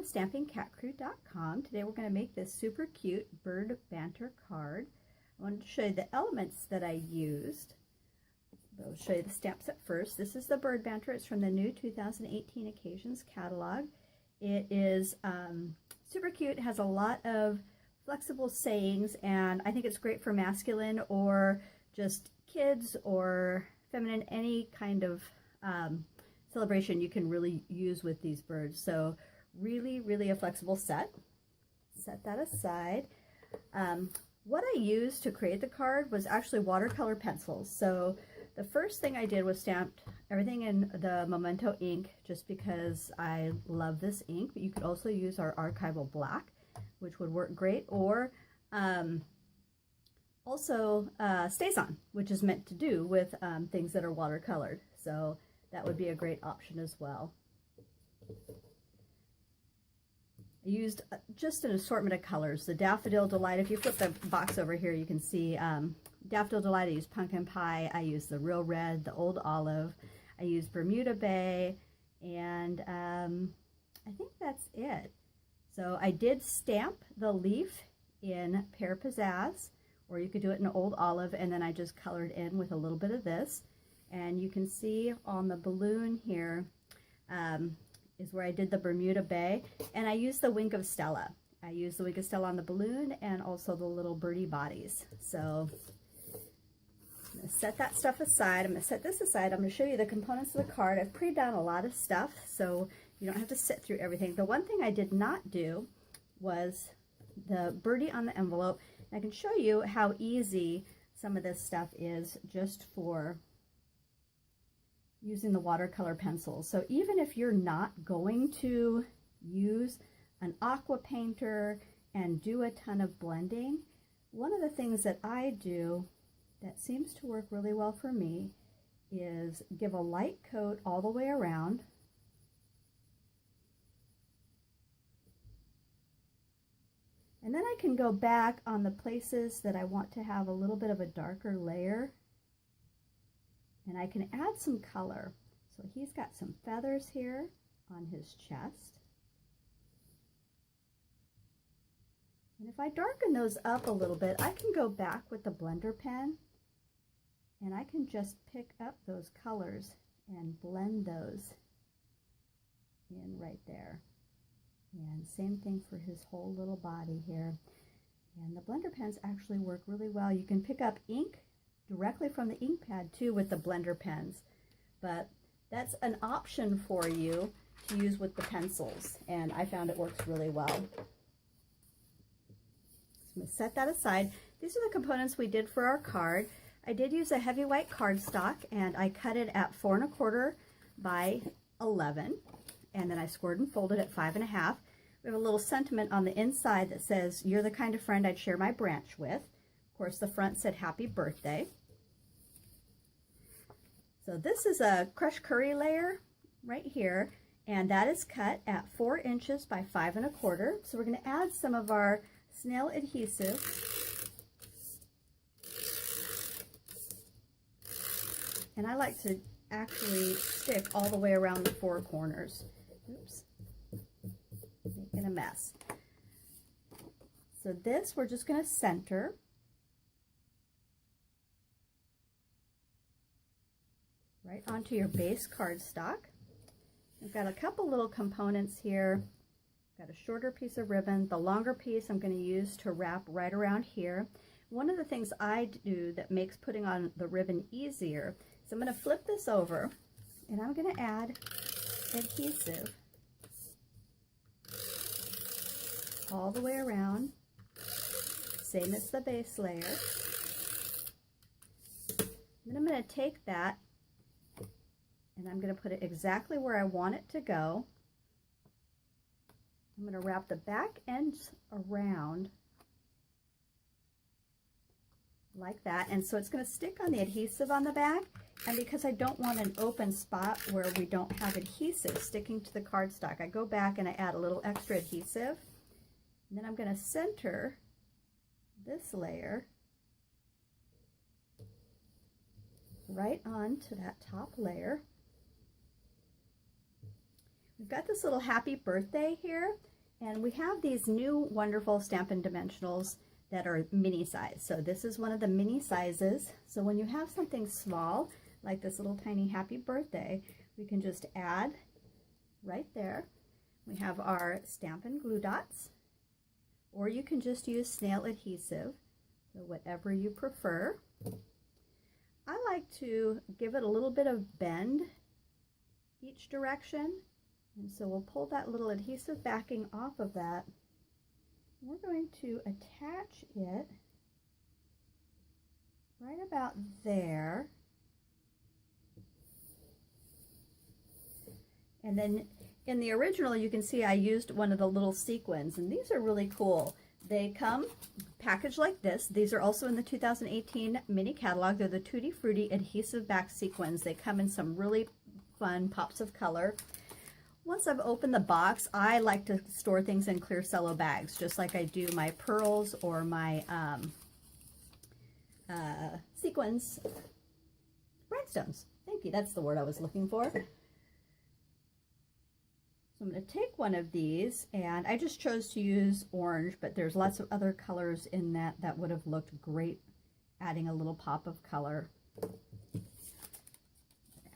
with stampingcatcrew.com. Today we're going to make this super cute bird banter card. I wanted to show you the elements that I used. I'll show you the stamp set first. This is the bird banter. It's from the new 2018 Occasions catalog. It is super cute. It has a lot of flexible sayings, and I think it's great for masculine or just kids or feminine, any kind of celebration you can really use with these birds. So really a flexible set. Set that aside. What I used to create the card was actually watercolor pencils. So the first thing I did was stamped everything in the Memento ink, just because I love this ink. But you could also use our archival black, which would work great, or also StazOn, which is meant to do with things that are watercolored. So that would be a great option as well. I used just an assortment of colors. The Daffodil Delight, if you flip the box over here, you can see Daffodil Delight. I used Pumpkin Pie. I used the Real Red, the Old Olive. I used Bermuda Bay, and I think that's it. So I did stamp the leaf in Pear Pizzazz, or you could do it in Old Olive, and then I just colored in with a little bit of this. And you can see on the balloon here is where I did the Bermuda Bay, and I used the Wing of Stella. I used the Wing of Stella on the balloon and also the little birdie bodies. So I'm going to set that stuff aside. I'm going to set this aside. I'm going to show you the components of the card. I've pre-done a lot of stuff, so you don't have to sit through everything. The one thing I did not do was the birdie on the envelope. And I can show you how easy some of this stuff is just for using the watercolor pencils. So even if you're not going to use an aqua painter and do a ton of blending, one of the things that I do that seems to work really well for me is give a light coat all the way around. And then I can go back on the places that I want to have a little bit of a darker layer, and I can add some color. So he's got some feathers here on his chest. And if I darken those up a little bit, I can go back with the blender pen and I can just pick up those colors and blend those in right there. And same thing for his whole little body here. And the blender pens actually work really well. You can pick up ink directly from the ink pad too with the blender pens, but that's an option for you to use with the pencils, and I found it works really well. So I'm going to set that aside. These are the components we did for our card. I did use a heavy white cardstock, and I cut it at 4 1/4 by 11, and then I scored and folded at 5 1/2. We have a little sentiment on the inside that says, "You're the kind of friend I'd share my branch with." Of course, the front said happy birthday. So this is a crushed curry layer right here, and that is cut at 4 inches by 5 1/4. So we're going to add some of our snail adhesive. And I like to actually stick all the way around the 4 corners. Oops, making a mess. So this we're just going to center. Right onto your base cardstock. I've got a couple little components here. Got a shorter piece of ribbon. The longer piece I'm going to use to wrap right around here. One of the things I do that makes putting on the ribbon easier is I'm going to flip this over and I'm going to add adhesive all the way around, same as the base layer. Then I'm going to take that and I'm going to put it exactly where I want it to go. I'm going to wrap the back ends around like that, and so it's going to stick on the adhesive on the back. And because I don't want an open spot where we don't have adhesive sticking to the cardstock, I go back and I add a little extra adhesive. And then I'm going to center this layer right onto that top layer. We've got this little happy birthday here, And we have these new wonderful Stampin' Dimensionals that are mini size. So this is one of the mini sizes. So when you have something small, like this little tiny happy birthday, we can just add right there. We have our Stampin' glue dots, or you can just use snail adhesive, so whatever you prefer. I like to give it a little bit of bend each direction, and so we'll pull that little adhesive backing off of that. We're going to attach it right about there. And then in the original, you can see I used one of the little sequins, and these are really cool. They come packaged like this. These are also in the 2018 mini catalog. They're the Tutti Frutti adhesive back sequins. They come in some really fun pops of color. Once I've opened the box, I like to store things in clear cello bags, just like I do my pearls or my sequins, rhinestones. Thank you, that's the word I was looking for. So I'm going to take one of these, and I just chose to use orange, but there's lots of other colors in that that would have looked great, adding a little pop of color.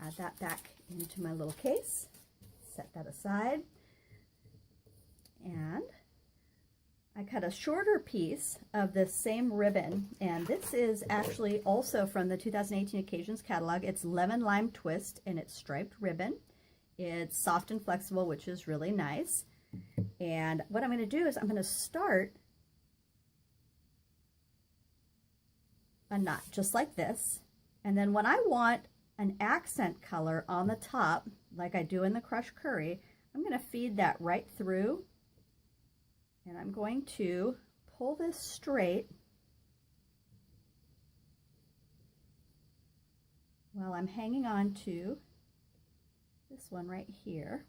Add that back into my little case, set that aside, and I cut a shorter piece of this same ribbon, and this is actually also from the 2018 Occasions catalog. It's Lemon Lime Twist, and it's striped ribbon. It's soft and flexible, which is really nice. And what I'm going to do is I'm going to start a knot just like this. And then when I want an accent color on the top, like I do in the crushed curry, I'm going to feed that right through. And I'm going to pull this straight while I'm hanging on to this one right here.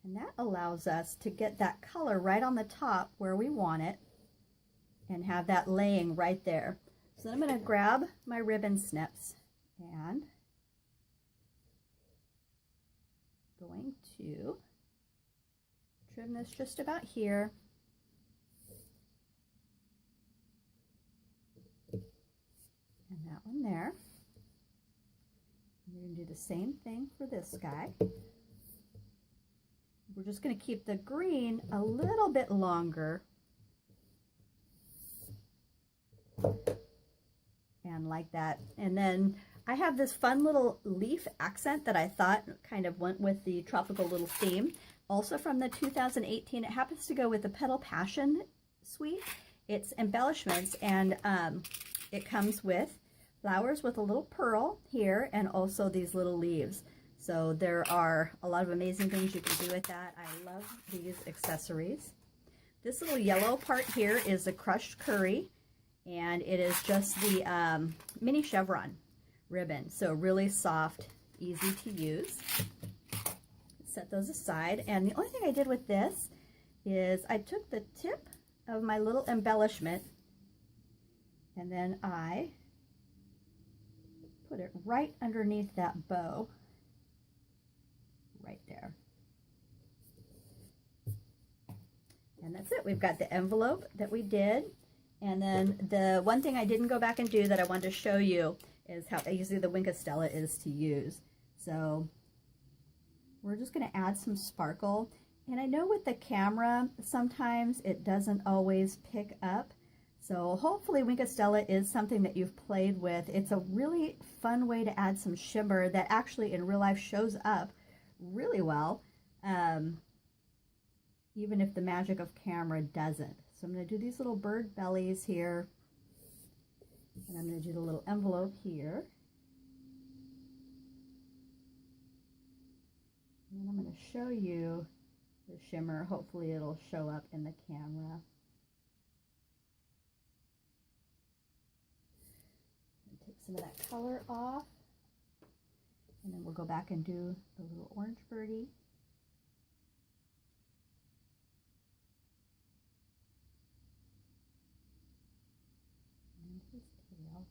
And that allows us to get that color right on the top where we want it and have that laying right there. So then I'm going to grab my ribbon snips and going to trim this just about here. And that one there. You're going to do the same thing for this guy. We're just going to keep the green a little bit longer. And like that. And then I have this fun little leaf accent that I thought kind of went with the tropical little theme. Also from the 2018, it happens to go with the Petal Passion suite. It's embellishments, and it comes with flowers with a little pearl here and also these little leaves. So there are a lot of amazing things you can do with that. I love these accessories. This little yellow part here is the crushed curry, and it is just the mini chevron ribbon. So really soft, easy to use. Set those aside. And the only thing I did with this is I took the tip of my little embellishment and then I put it right underneath that bow right there. And that's it. We've got the envelope that we did. And then the one thing I didn't go back and do that I wanted to show you is how easy the Wink of Stella is to use. So we're just going to add some sparkle. And I know with the camera, sometimes it doesn't always pick up. So hopefully Wink of Stella is something that you've played with. It's a really fun way to add some shimmer that actually in real life shows up really well, even if the magic of camera doesn't. So I'm going to do these little bird bellies here, and I'm going to do the little envelope here. And then I'm going to show you the shimmer. Hopefully it'll show up in the camera. Take some of that color off, and then we'll go back and do the little orange birdie. And his tail.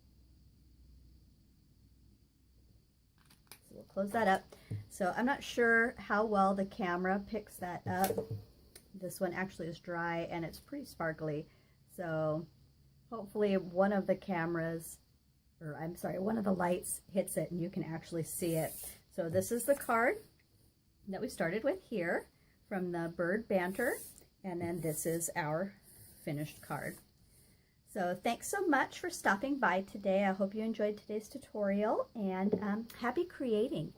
So we'll close that up. So I'm not sure how well the camera picks that up. This one actually is dry and it's pretty sparkly. So hopefully one of the cameras, or I'm sorry, one of the lights hits it and you can actually see it. So this is the card that we started with here from the bird Banter. And then this is our finished card. So thanks so much for stopping by today. I hope you enjoyed today's tutorial, and happy creating.